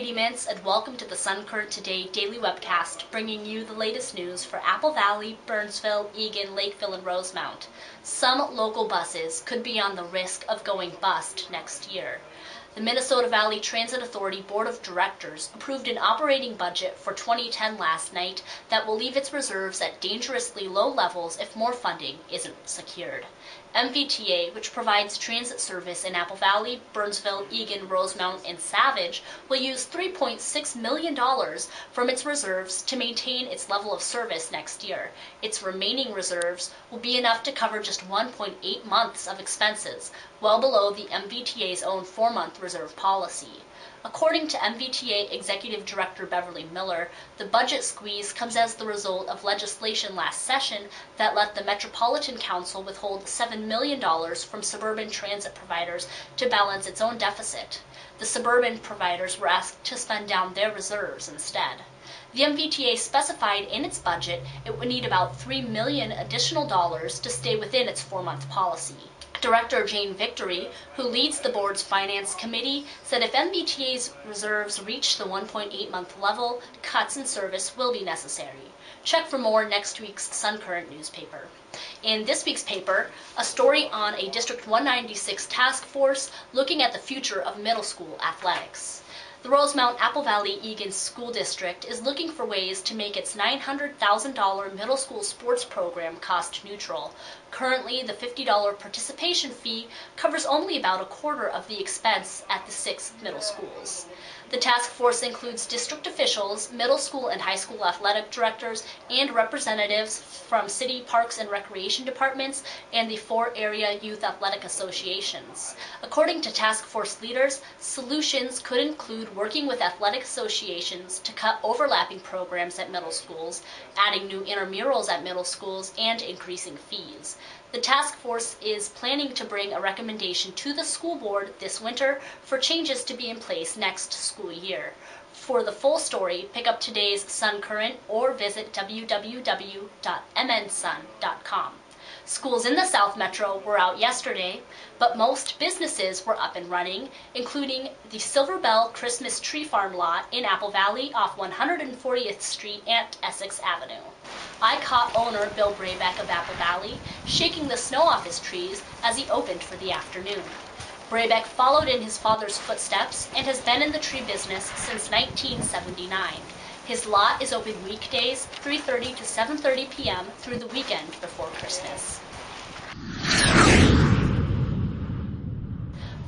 Katie Mintz, and welcome to the Sun Current Today daily webcast, bringing you the latest news for Apple Valley, Burnsville, Eagan, Lakeville, and Rosemount. Some local buses could be on the risk of going bust next year. The Minnesota Valley Transit Authority Board of Directors approved an operating budget for 2010 last night that will leave its reserves at dangerously low levels if more funding isn't secured. MVTA, which provides transit service in Apple Valley, Burnsville, Eagan, Rosemount, and Savage, will use $3.6 million from its reserves to maintain its level of service next year. Its remaining reserves will be enough to cover just 1.8 months of expenses, well below the MVTA's own 4-month reserve policy. According to MVTA Executive Director Beverly Miller, the budget squeeze comes as the result of legislation last session that let the Metropolitan Council withhold $7 million from suburban transit providers to balance its own deficit. The suburban providers were asked to spend down their reserves instead. The MVTA specified in its budget it would need about $3 million additional dollars to stay within its 4-month policy. Director Jane Victory, who leads the board's finance committee, said if MVTA's reserves reach the 1.8-month level, cuts in service will be necessary. Check for more next week's Sun Current newspaper. In this week's paper, a story on a District 196 task force looking at the future of middle school athletics. The Rosemount-Apple Valley-Eagan School District is looking for ways to make its $900,000 middle school sports program cost neutral. Currently, the $50 participation fee covers only about a quarter of the expense at the 6 middle schools. The task force includes district officials, middle school and high school athletic directors, and representatives from city parks and recreation departments and the 4 area youth athletic associations. According to task force leaders, solutions could include working with athletic associations to cut overlapping programs at middle schools, adding new intramurals at middle schools, and increasing fees. The task force is planning to bring a recommendation to the school board this winter for changes to be in place next school year. For the full story, pick up today's Sun Current or visit www.mnsun.com. Schools in the South Metro were out yesterday, but most businesses were up and running, including the Silver Bell Christmas Tree Farm lot in Apple Valley off 140th Street and Essex Avenue. I caught owner Bill Braybeck of Apple Valley shaking the snow off his trees as he opened for the afternoon. Braybeck followed in his father's footsteps and has been in the tree business since 1979. His lot is open weekdays 3:30 to 7:30 p.m. through the weekend before Christmas.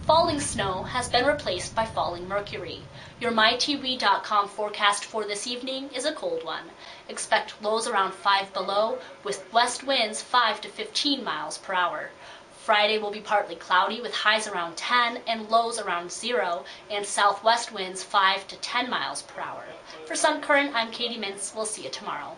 Falling snow has been replaced by falling mercury. Your mytv.com forecast for this evening is a cold one. Expect lows around 5 below with west winds 5 to 15 miles per hour. Friday will be partly cloudy with highs around 10 and lows around 0 and southwest winds 5 to 10 miles per hour. For Sun Current, I'm Katie Mintz. We'll see you tomorrow.